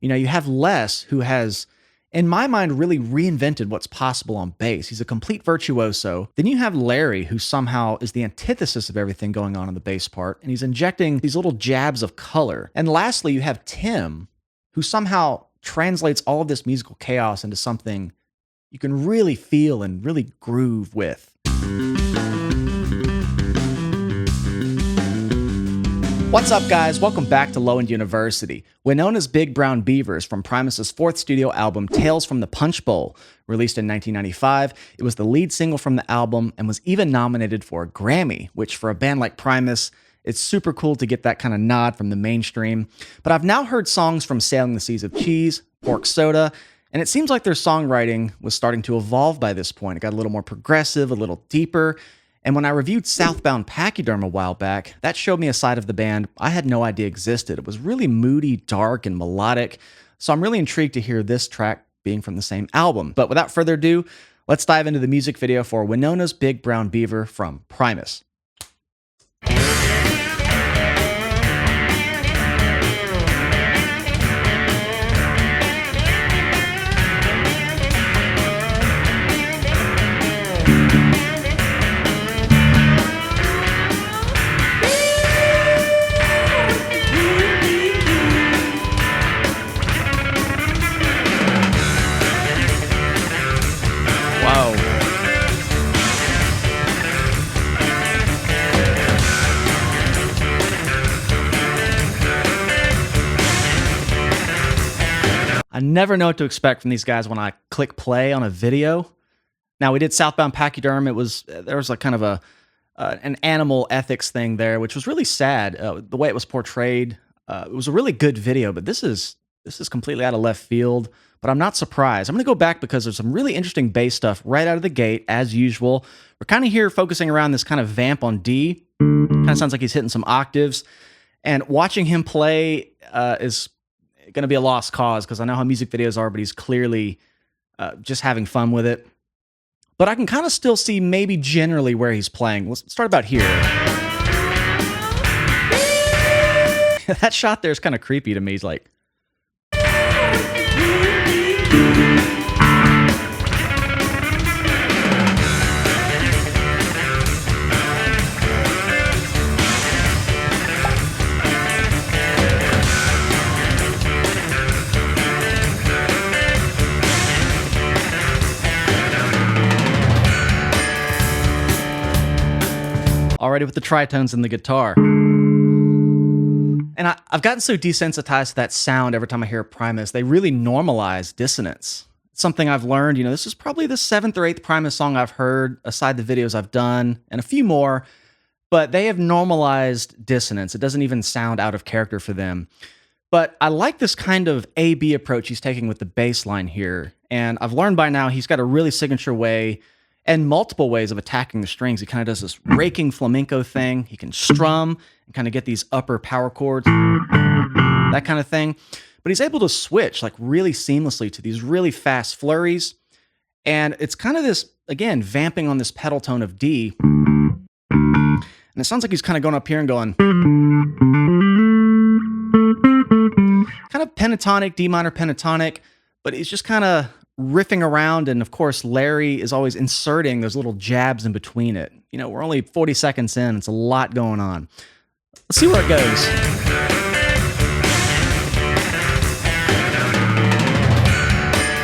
You have Les, who has, in my mind, really reinvented what's possible on bass. He's a complete virtuoso. Then you have Larry, who somehow is the antithesis of everything going on in the bass part, and he's injecting these little jabs of color. And lastly, you have Tim, who somehow translates all of this musical chaos into something you can really feel and really groove with. What's up, guys? Welcome back to Low End University. Wynona's Big Brown Beaver is from Primus's fourth studio album, Tales from the Punch Bowl, released in 1995. It was the lead single from the album and was even nominated for a Grammy, which for a band like Primus, it's super cool to get that kind of nod from the mainstream. But I've now heard songs from Sailing the Seas of Cheese, Pork Soda, and it seems like their songwriting was starting to evolve by this point. It got a little more progressive, a little deeper. And when I reviewed Southbound Pachyderm a while back, that showed me a side of the band I had no idea existed. It was really moody, dark, and melodic. So I'm really intrigued to hear this track being from the same album. But without further ado, let's dive into the music video for Wynona's Big Brown Beaver from Primus. I never know what to expect from these guys when I click play on a video. Now, we did Southbound Pachyderm. There was like kind of an animal ethics thing there, which was really sad. The way it was portrayed, it was a really good video, but this is completely out of left field. But I'm not surprised. I'm going to go back because there's some really interesting bass stuff right out of the gate, as usual. We're kind of here focusing around this kind of vamp on D. Kind of sounds like he's hitting some octaves. And watching him play is going to be a lost cause because I know how music videos are, but he's clearly just having fun with it. But I can kind of still see maybe generally where he's playing. Let's start about here. That shot there is kind of creepy to me. He's like... Already with the tritones and the guitar. And I've gotten so desensitized to that sound every time I hear Primus. They really normalize dissonance. It's something I've learned. This is probably the 7th or 8th Primus song I've heard, aside the videos I've done, and a few more. But they have normalized dissonance. It doesn't even sound out of character for them. But I like this kind of A-B approach he's taking with the bass line here. And I've learned by now he's got a really signature way and multiple ways of attacking the strings. He kind of does this raking flamenco thing. He can strum and kind of get these upper power chords, that kind of thing. But he's able to switch like really seamlessly to these really fast flurries. And it's kind of this, again, vamping on this pedal tone of D. And it sounds like he's kind of going up here and going... kind of pentatonic, D minor pentatonic, but he's just kind of riffing around, and of course, Larry is always inserting those little jabs in between it. We're only 40 seconds in. It's a lot going on. Let's see where it goes.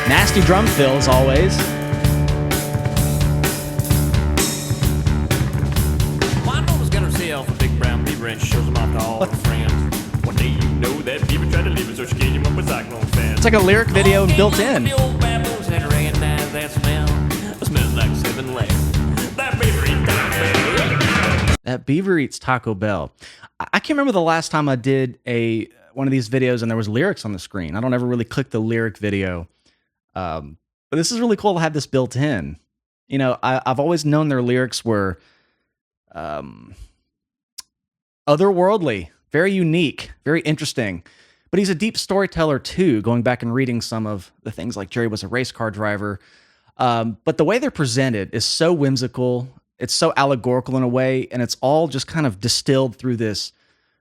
Nasty drum fill, as always. Wynonna's got herself a big brown beaver and she shows them off to all her friends. One day you know that beaver tried to leave her, so she gave him up with cyclone fans. It's like a lyric video built in. That smells like 7 legs. That beaver eats Taco Bell. That beaver eats Taco Bell. I can't remember the last time I did one of these videos and there was lyrics on the screen. I don't ever really click the lyric video. But this is really cool to have this built in. I've always known their lyrics were otherworldly, very unique, very interesting. But he's a deep storyteller too, going back and reading some of the things like Jerry was a race car driver. But the way they're presented is so whimsical. It's so allegorical in a way, and it's all just kind of distilled through this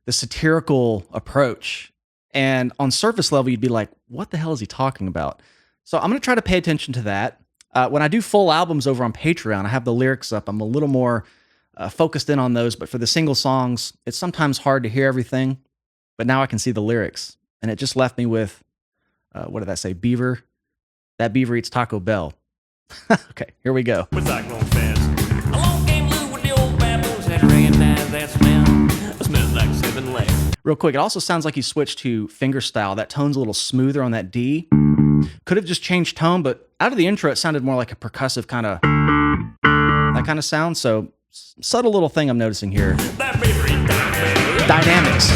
satirical approach. And on surface level, you'd be like, what the hell is he talking about? So I'm going to try to pay attention to that. When I do full albums over on Patreon, I have the lyrics up. I'm a little more focused in on those. But for the single songs, it's sometimes hard to hear everything. But now I can see the lyrics. And it just left me with, what did that say? Beaver. That beaver eats Taco Bell. Okay, here we go. With cyclone fast. Along came Lou with the old baboons that recognize that smell. It smells like 7 legs. Real quick, it also sounds like he switched to fingerstyle. That tone's a little smoother on that D. Could have just changed tone, but out of the intro, it sounded more like a percussive kind of, that kind of sound. So, subtle little thing I'm noticing here. That beaver eats Taco Bell. Dynamics.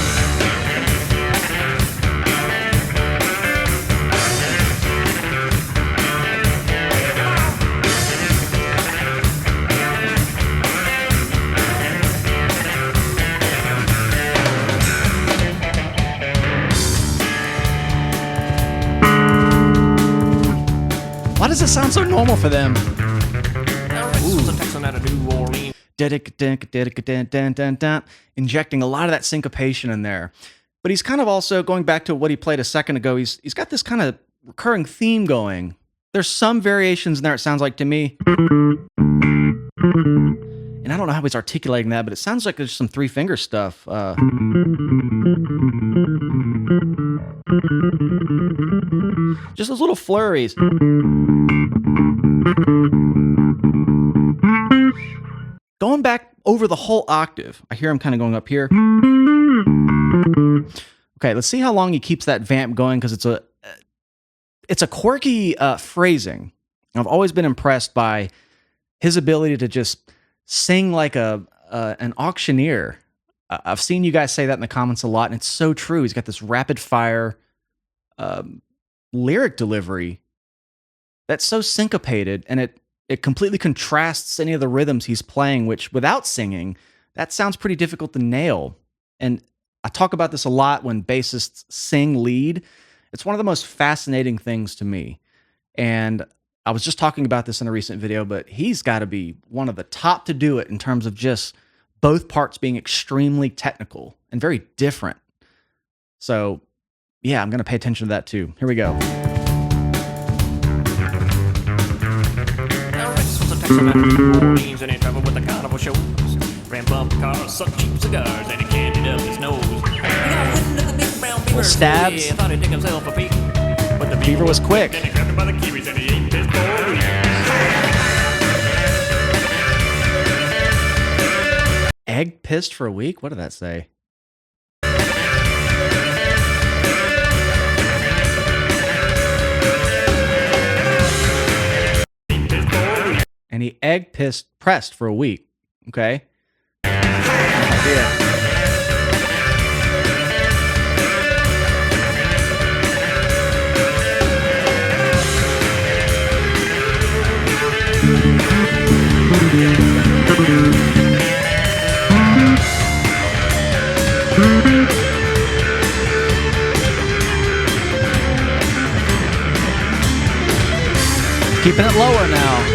Why does it sound so normal for them? Injecting a lot of that syncopation in there. But he's kind of also, going back to what he played a second ago, he's got this kind of recurring theme going. There's some variations in there, it sounds like to me. And I don't know how he's articulating that, but it sounds like there's some 3-finger stuff. Just those little flurries. Going back over the whole octave. I hear him kind of going up here. Okay, let's see how long he keeps that vamp going, because it's a quirky phrasing. I've always been impressed by his ability to just sing like an auctioneer. I've seen you guys say that in the comments a lot, and it's so true. He's got this rapid fire lyric delivery that's so syncopated, and it completely contrasts any of the rhythms he's playing, which without singing, that sounds pretty difficult to nail. And I talk about this a lot when bassists sing lead. It's one of the most fascinating things to me. And I was just talking about this in a recent video, but he's got to be one of the top to do it in terms of just both parts being extremely technical and very different. So, yeah, I'm going to pay attention to that too. Here we go. Orleans and he traveled with the carnival shows. Ran bump cars, sucked cheap cigars, and he candied up his nose. He got wind of the big brown beaver. Stabs. Yeah, thought he'd dig himself a peek. But the Beaver was quick. Then he grabbed him by the kiwis and he ate his boy. Egg pissed for a week? What did that say? And he egg pressed for a week. Okay. Yeah. Keeping it lower now.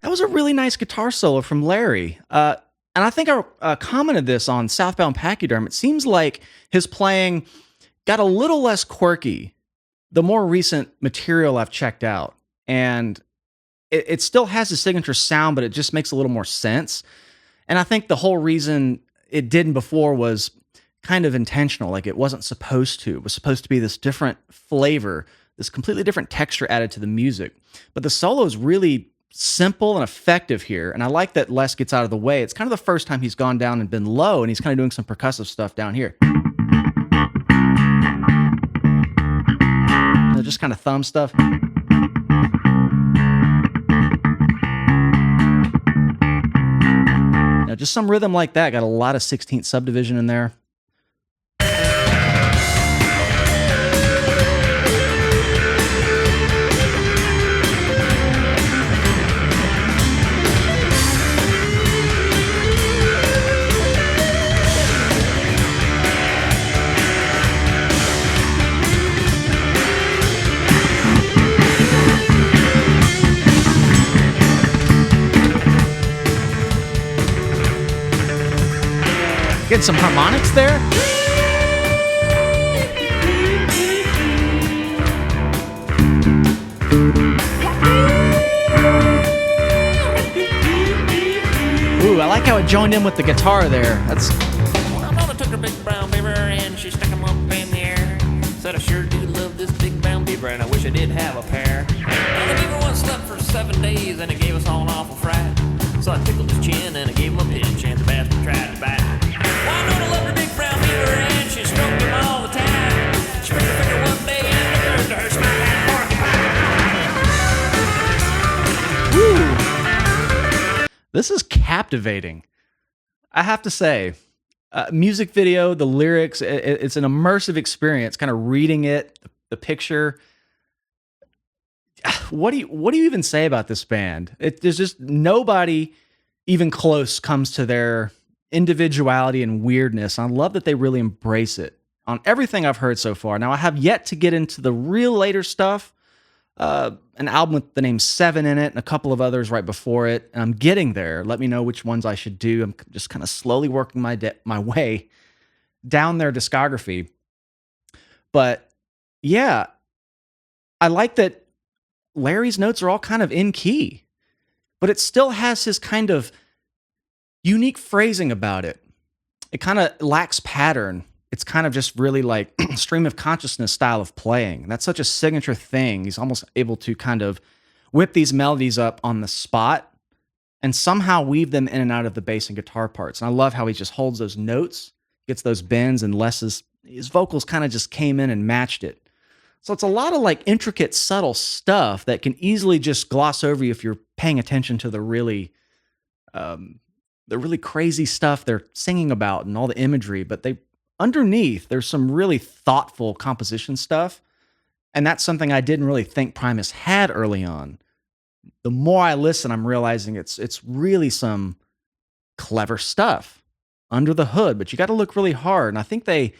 That was a really nice guitar solo from Larry. And I think I commented this on Southbound Pachyderm. It seems like his playing got a little less quirky the more recent material I've checked out. And it still has a signature sound, but it just makes a little more sense. And I think the whole reason it didn't before was kind of intentional. Like, it wasn't supposed to. It was supposed to be this different flavor, this completely different texture added to the music. But the solo is really simple and effective here. And I like that Les gets out of the way. It's kind of the first time he's gone down and been low, and he's kind of doing some percussive stuff down here. Just kind of thumb stuff. Now, just some rhythm like that. Got a lot of 16th subdivision in there. add some harmonics there. Ooh, I like how it joined in with the guitar there. That's. Well, Mama took her big brown beaver and she stuck him up in the air. Said I sure do love this big brown beaver and I wish I did have a pair. Now the beaver once slept for 7 days and it gave us all an awful fright. So I tickled his chin and I gave him a pinch and the bastard tried to bite. Wynona loved her big brown beaver and she stroked him all the time. She picked her finger one day and took her to her smack porcupine. Woo! This is captivating. I have to say, music video, the lyrics, it's an immersive experience, kind of reading it, the picture. What do you even say about this band? There's just nobody even close comes to their individuality and weirdness. I love that they really embrace it on everything I've heard so far. Now, I have yet to get into the real later stuff. An album with the name 7 in it and a couple of others right before it. And I'm getting there. Let me know which ones I should do. I'm just kind of slowly working my way down their discography. But yeah, I like that Larry's notes are all kind of in key, but it still has his kind of unique phrasing about it. It kind of lacks pattern. It's kind of just really like stream of consciousness style of playing. That's such a signature thing. He's almost able to kind of whip these melodies up on the spot and somehow weave them in and out of the bass and guitar parts. And I love how he just holds those notes, gets those bends, and his vocals kind of just came in and matched it. So it's a lot of like intricate, subtle stuff that can easily just gloss over you if you're paying attention to the really crazy stuff they're singing about and all the imagery. But underneath, there's some really thoughtful composition stuff. And that's something I didn't really think Primus had early on. The more I listen, I'm realizing it's really some clever stuff under the hood, but you got to look really hard. And I think they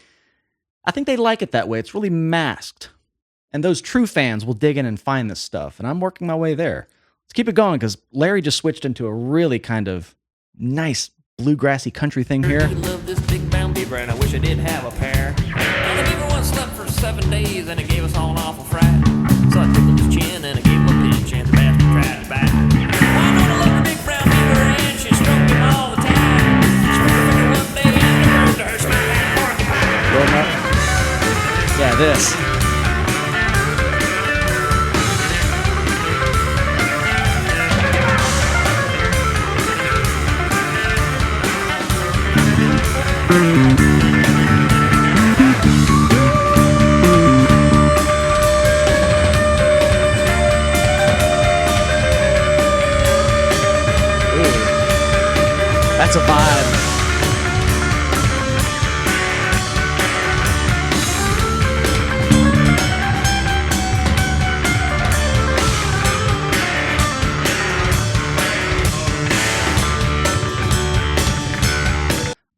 like it that way. It's really masked. And those true fans will dig in and find this stuff. And I'm working my way there. Let's keep it going because Larry just switched into a really kind of nice bluegrassy country thing here. I love this big brown beaver and I wish I did have a pair. Now the beaver once slept for 7 days and it gave us all an awful fright. So I tickled his chin and I gave him a pinch and the bastard tried to bite. Wynona loved her big brown beaver and she stroked him all the time. She picked her finger one day and took her to her smack porcupine. Yeah, this. That's a vibe.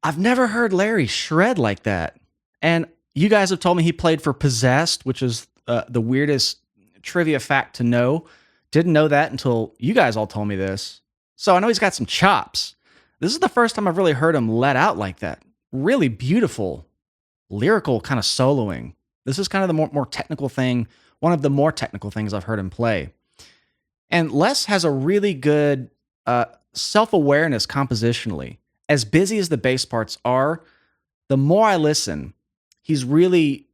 I've never heard Larry shred like that. And you guys have told me he played for Possessed, which is the weirdest trivia fact to know. Didn't know that until you guys all told me this. So I know he's got some chops. This is the first time I've really heard him let out like that. Really beautiful, lyrical kind of soloing. This is kind of the more technical thing, one of the more technical things I've heard him play. And Les has a really good self-awareness compositionally. As busy as the bass parts are, the more I listen, he's really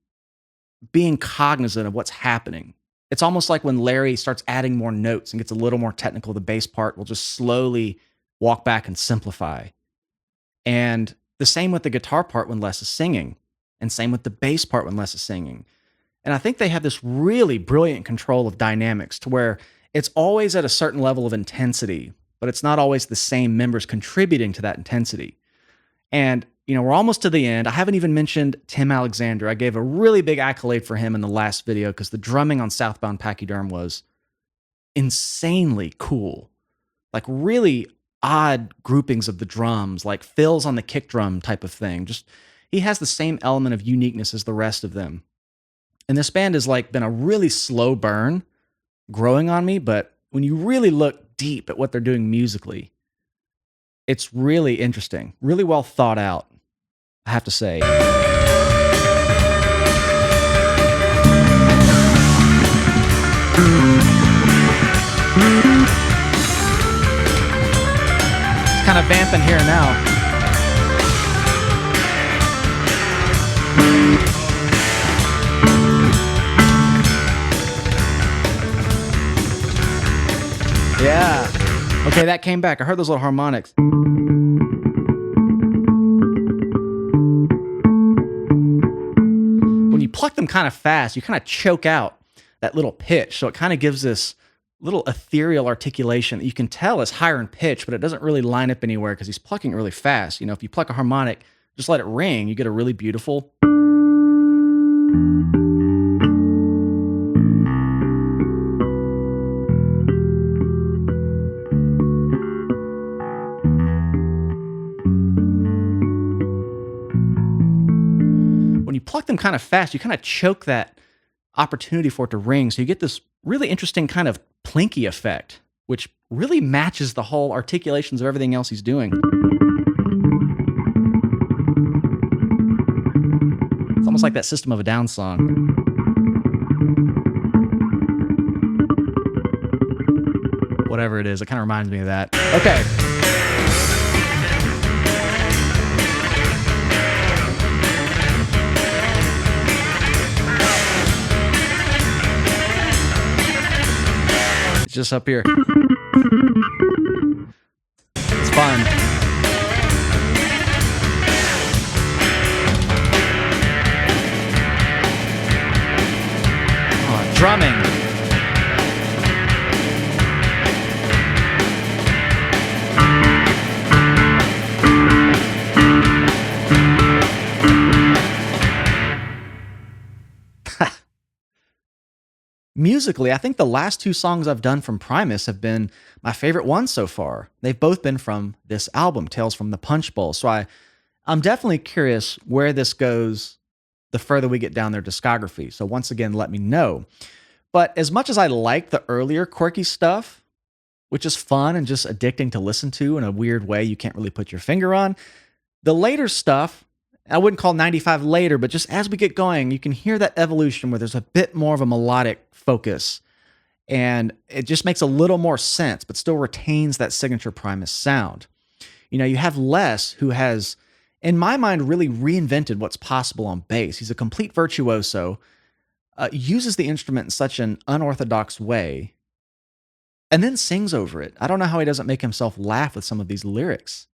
being cognizant of what's happening. It's almost like when Larry starts adding more notes and gets a little more technical, the bass part will just slowly walk back and simplify. And the same with the guitar part when Les is singing, and same with the bass part when Les is singing. And I think they have this really brilliant control of dynamics to where it's always at a certain level of intensity, but it's not always the same members contributing to that intensity. And, we're almost to the end. I haven't even mentioned Tim Alexander. I gave a really big accolade for him in the last video because the drumming on Southbound Pachyderm was insanely cool. Like really odd groupings of the drums, like fills on the kick drum type of thing. Just, he has the same element of uniqueness as the rest of them. And this band has been a really slow burn growing on me, but when you really look deep at what they're doing musically, it's really interesting, really well thought out. I have to say. It's kind of vamping here now. Yeah. Okay, that came back. I heard those little harmonics. When you pluck them kind of fast, you kind of choke out that little pitch. So it kind of gives this little ethereal articulation that you can tell is higher in pitch, but it doesn't really line up anywhere because he's plucking really fast. You know, if you pluck a harmonic, just let it ring, you get a really beautiful. When you pluck them kind of fast, you kind of choke that opportunity for it to ring. So you get this really interesting kind of plinky effect, which really matches the whole articulations of everything else he's doing. It's almost like that System of a Down song. Whatever it is, it kind of reminds me of that. Okay. Just up here. It's fun. Oh, drumming. Musically, I think the last two songs I've done from Primus have been my favorite ones so far. They've both been from this album, Tales from the Punch Bowl. So I'm definitely curious where this goes the further we get down their discography. So once again, let me know. But as much as I like the earlier quirky stuff, which is fun and just addicting to listen to in a weird way you can't really put your finger on, the later stuff, I wouldn't call 95 later, but just as we get going, you can hear that evolution where there's a bit more of a melodic focus. And it just makes a little more sense, but still retains that signature Primus sound. You know, you have Les, who has, in my mind, really reinvented what's possible on bass. He's a complete virtuoso, uses the instrument in such an unorthodox way, and then sings over it. I don't know how he doesn't make himself laugh with some of these lyrics.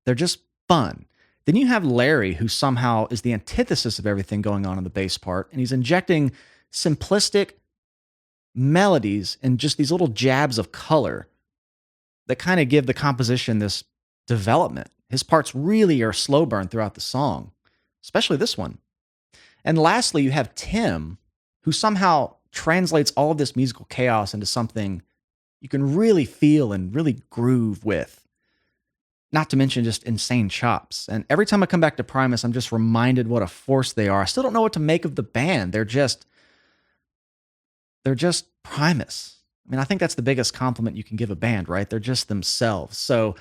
They're just fun. Then you have Larry, who somehow is the antithesis of everything going on in the bass part, and he's injecting simplistic melodies and just these little jabs of color that kind of give the composition this development. His parts really are slow burn throughout the song, especially this one. And lastly, you have Tim, who somehow translates all of this musical chaos into something you can really feel and really groove with. Not to mention just insane chops. And every time I come back to Primus, I'm just reminded what a force they are. I still don't know what to make of the band. They're just Primus. I mean, I think that's the biggest compliment you can give a band, right? They're just themselves. So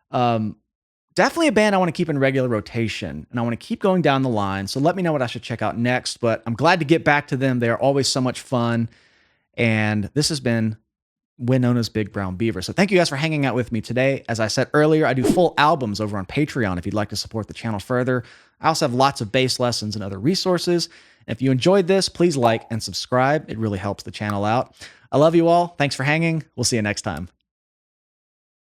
definitely a band I want to keep in regular rotation, and I want to keep going down the line. So let me know what I should check out next. But I'm glad to get back to them. They're always so much fun. And this has been Wynona's Big Brown Beaver. So thank you guys for hanging out with me today. As I said earlier, I do full albums over on Patreon if you'd like to support the channel further. I also have lots of bass lessons and other resources. If you enjoyed this, please like and subscribe. It really helps the channel out. I love you all. Thanks for hanging. We'll see you next time.